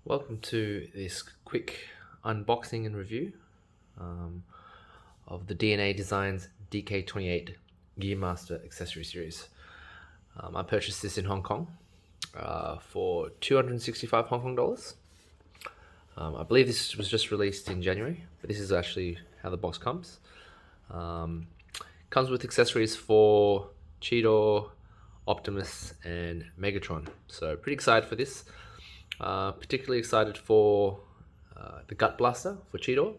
Welcome to this quick unboxing and review of the DNA Designs DK-28 Gearmaster accessory series. I purchased this in Hong Kong for 265 Hong Kong dollars. I believe this was just released in January, but this is actually how the box comes. Comes with accessories for Cheetor, Optimus, and Megatron. So pretty excited for this. Particularly excited for the gut blaster for Cheetor.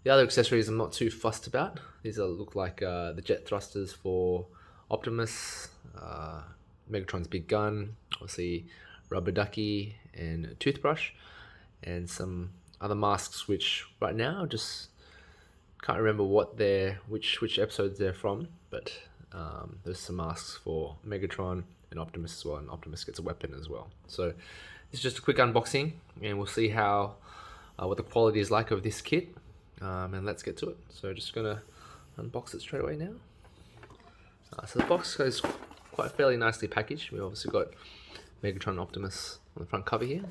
The other accessories I'm not too fussed about. These look like the jet thrusters for Optimus, Megatron's big gun, obviously rubber ducky and a toothbrush, and some other masks which right now just can't remember which episodes they're from, but there's some masks for Megatron and Optimus as well, and Optimus gets a weapon as well. So it's just a quick unboxing, and we'll see how what the quality is like of this kit, and let's get to it. So just gonna unbox it straight away now. So the box goes quite fairly nicely packaged. We obviously got Megatron and Optimus on the front cover here,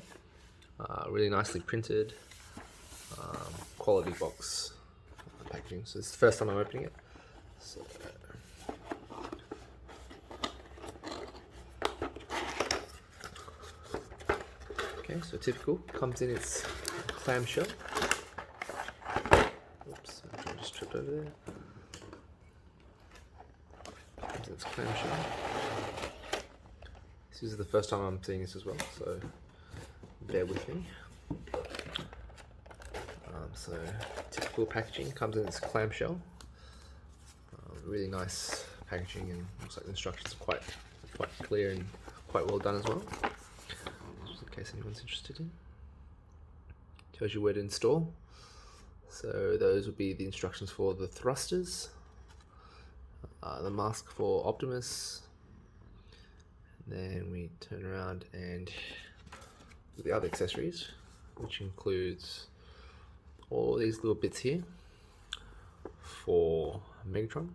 really nicely printed, quality box packaging. So it's the first time I'm opening it. So, okay, so typical, comes in its clamshell. Oops, I just tripped over there. Comes in its clamshell. This is the first time I'm seeing this as well, so bear with me. So typical packaging, comes in its clamshell. Really nice packaging, and looks like the instructions are quite clear and quite well done as well. Just in case anyone's interested in. Tells you where to install. So those would be the instructions for the thrusters, the mask for Optimus, and then we turn around and the other accessories, which includes all these little bits here for Megatron,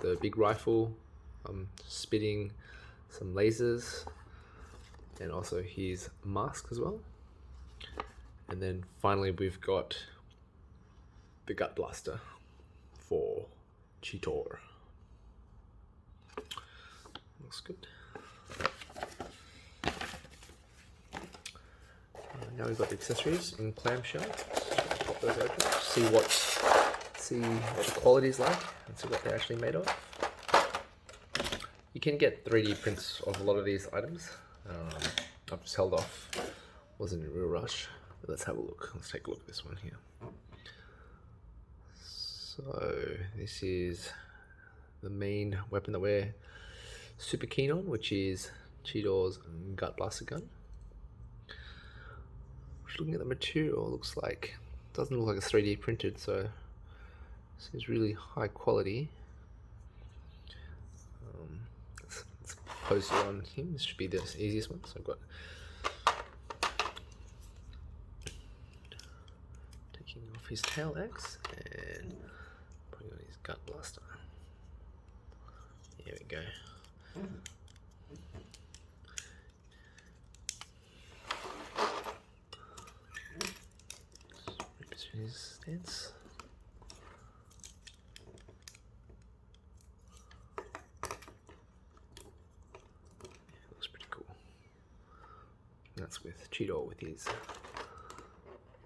the big rifle, spitting some lasers, and also his mask as well. And then finally we've got the gut blaster for Cheetor. Looks good. Now we've got the accessories in clamshell. Pop those open, see what the quality is like, and see what they're actually made of. You can get 3D prints of a lot of these items. I've just held off, wasn't in a real rush. But let's have a look. Let's take a look at this one here. So this is the main weapon that we're super keen on, which is Cheetor's gut blaster gun. Just looking at the material, looks like, doesn't look like it's 3D printed, so seems really high quality. Let's pose it on him. This should be the easiest one. So I've got taking off his tail axe and putting on his gut blaster. Here we go. Reposition his stance. Looks pretty cool. That's with Cheetor with his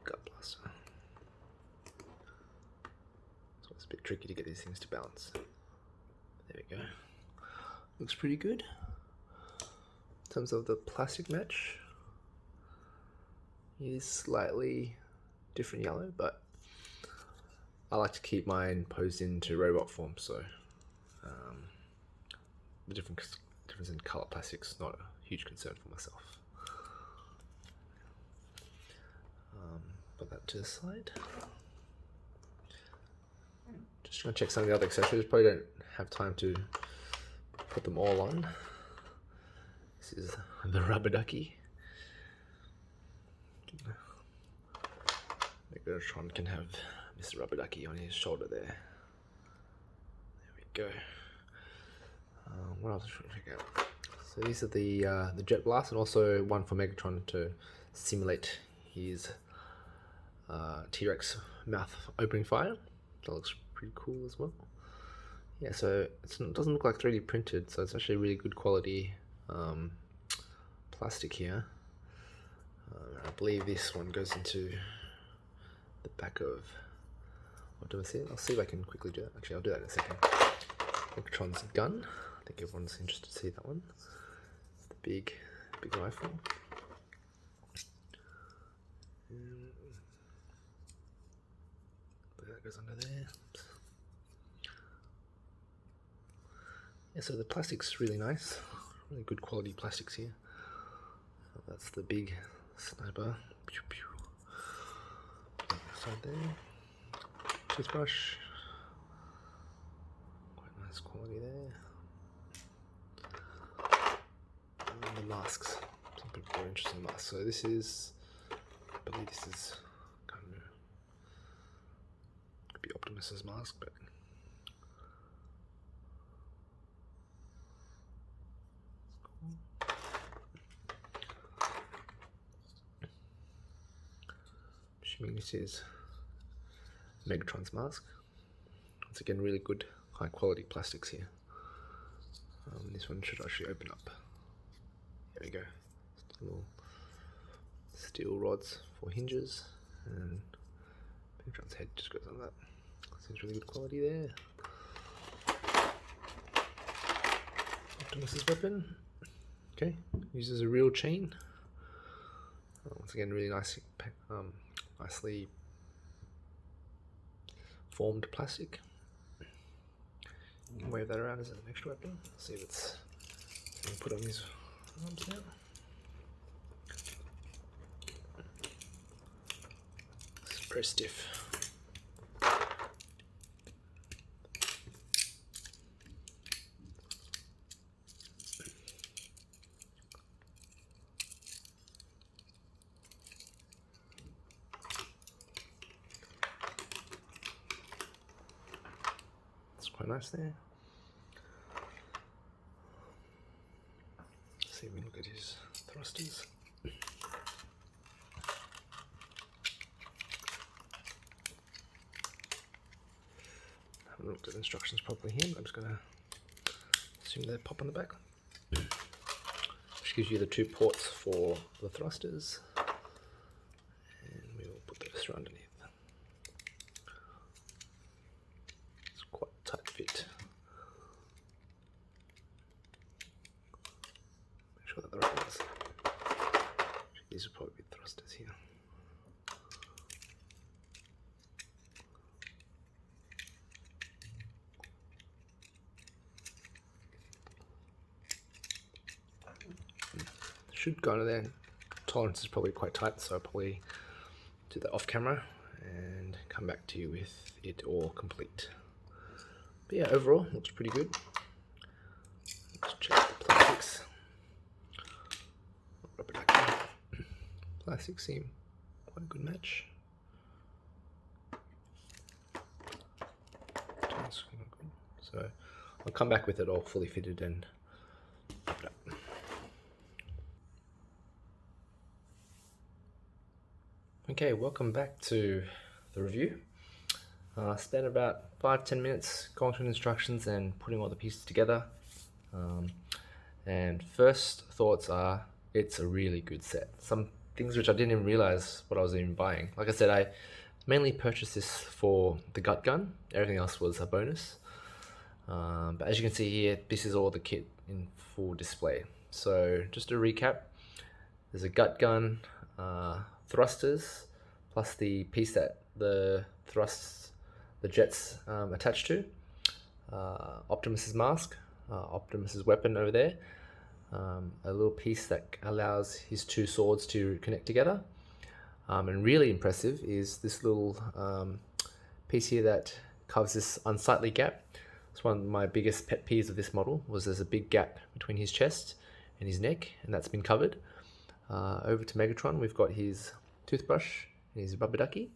gut blaster. So it's a bit tricky to get these things to balance. There we go. Looks pretty good. In terms of the plastic match, it is slightly different yellow, but I like to keep mine posed into robot form, so the difference in color plastics is not a huge concern for myself. Put that to the side. Just trying to check some of the other accessories. Probably don't have time to put them all on. This is the rubber ducky. Megatron can have Mr. Rubber Ducky on his shoulder there. There we go. What else should we check out? So these are the jet blast, and also one for Megatron to simulate his T-Rex mouth opening fire. That looks pretty cool as well. Yeah, so it doesn't look like 3D printed, so it's actually really good quality plastic here. I believe this one goes into the back of Optimus here. I'll see if I can quickly do that. Actually, I'll do that in a second. Megatron's gun. I think everyone's interested to see that one. The big rifle. That goes under there. Oops. Yeah, so the plastic's really nice. Really good quality plastics here. That's the big sniper. Pew, pew. Side there. Toothbrush. Quite nice quality there. And the masks. Some people are interested in masks. So this is, I believe this is kind of, could be Optimus's mask, but assuming this is Megatron's mask. Once again, really good high quality plastics here. This one should actually open up. There we go. Just little steel rods for hinges, and Megatron's head just goes on that. Seems really good quality there. Optimus's weapon. Okay, uses a real chain. Once again, really nice, nicely formed plastic. You can wave that around as an extra weapon. See if it's put on his arms now. It's very stiff. Quite nice there. See if we look at his thrusters. I haven't looked at the instructions properly here, but I'm just going to assume they pop on the back. Which gives you the 2 ports for the thrusters. And we will put those through underneath. Tight fit. Make sure that the right ones. These will probably be thrusters here. Should go under there. Tolerance is probably quite tight, so I'll probably do that off camera and come back to you with it all complete. But yeah, overall, looks pretty good. Let's check the plastics. Rubber ducky. Plastics seem quite a good match. So I'll come back with it all fully fitted and wrap it up. Okay, welcome back to the review. Spent about 5-10 minutes going through the instructions and putting all the pieces together. And first thoughts are, it's a really good set. Some things which I didn't even realize what I was even buying. Like I said, I mainly purchased this for the gut gun. Everything else was a bonus. But as you can see here, this is all the kit in full display. So just to recap, there's a gut gun, thrusters, plus the piece that the jets attached to, Optimus's mask, Optimus's weapon over there, a little piece that allows his 2 swords to connect together, and really impressive is this little piece here that covers this unsightly gap. It's one of my biggest pet peeves of this model, was there's a big gap between his chest and his neck, and that's been covered. Over to Megatron, we've got his toothbrush and his rubber ducky.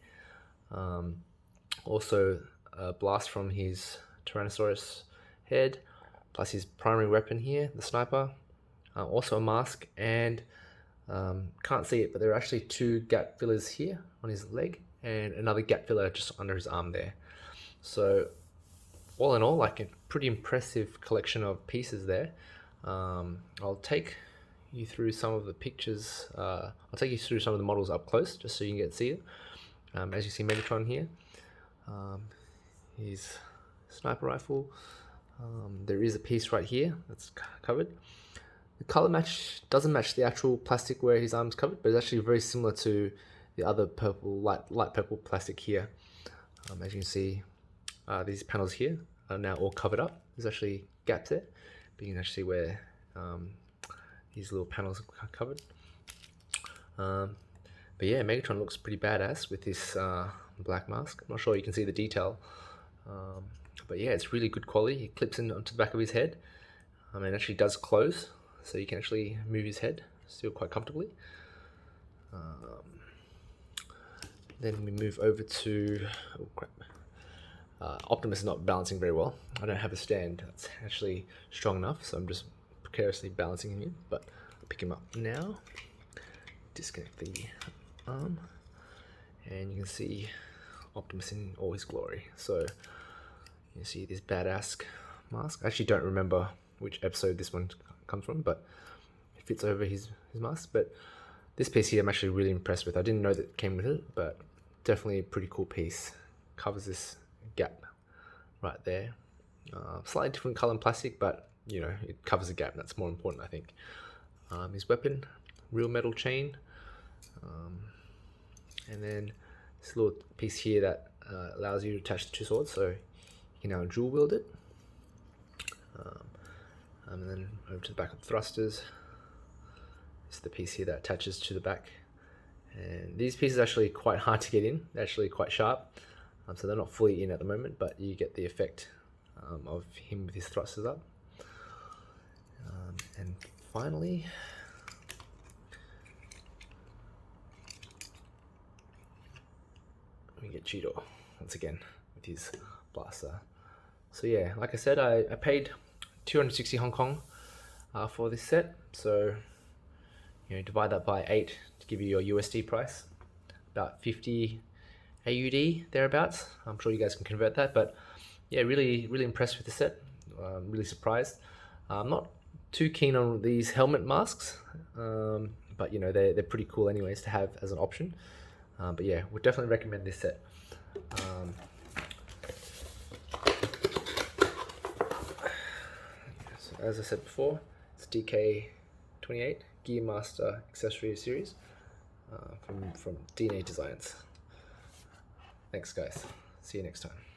Also a blast from his Tyrannosaurus head, plus his primary weapon here, the sniper. Also a mask and Can't see it, but there are actually 2 gap fillers here on his leg and another gap filler just under his arm there. So all in all, like a pretty impressive collection of pieces there. I'll take you through some of the pictures. I'll take you through some of the models up close just so you can get to see it. As you see Megatron here, his sniper rifle. There is a piece right here that's covered. The color match doesn't match the actual plastic where his arm's covered, but it's actually very similar to the other purple, light purple plastic here. As you can see, these panels here are now all covered up. There's actually gaps there, but you can actually see where these little panels are covered. But yeah, Megatron looks pretty badass with this black mask. I'm not sure you can see the detail, but yeah, it's really good quality. It clips in onto the back of his head. It actually does close, so you can actually move his head still quite comfortably. Then we move over to, oh crap, Optimus is not balancing very well. I don't have a stand that's actually strong enough, so I'm just precariously balancing him in, but I'll pick him up now. Disconnect the arm, and you can see Optimus in all his glory. So you see this badass mask. I actually don't remember which episode this one comes from, but it fits over his mask. But this piece here I'm actually really impressed with. I didn't know that it came with it, but definitely a pretty cool piece. Covers this gap right there. Slightly different color and plastic, but you know, it covers a gap. That's more important, I think. His weapon, real metal chain, and then this little piece here that allows you to attach the 2 swords, so you can now dual wield it. And then over to the back of the thrusters. This is the piece here that attaches to the back. And these pieces are actually quite hard to get in. They're actually quite sharp, so they're not fully in at the moment, but you get the effect of him with his thrusters up. And finally, we get Cheetor once again with his blaster. So yeah, like I said, I paid 260 Hong Kong for this set. So you know, divide that by 8 to give you your USD price, about 50 AUD thereabouts. I'm sure you guys can convert that, but yeah, really impressed with the set. Really surprised. I'm not too keen on these helmet masks, but you know, they're pretty cool anyways to have as an option. But yeah, would definitely recommend this set. So as I said before, it's DK-28 Gear Master Accessory Series from DNA Designs. Thanks guys, see you next time.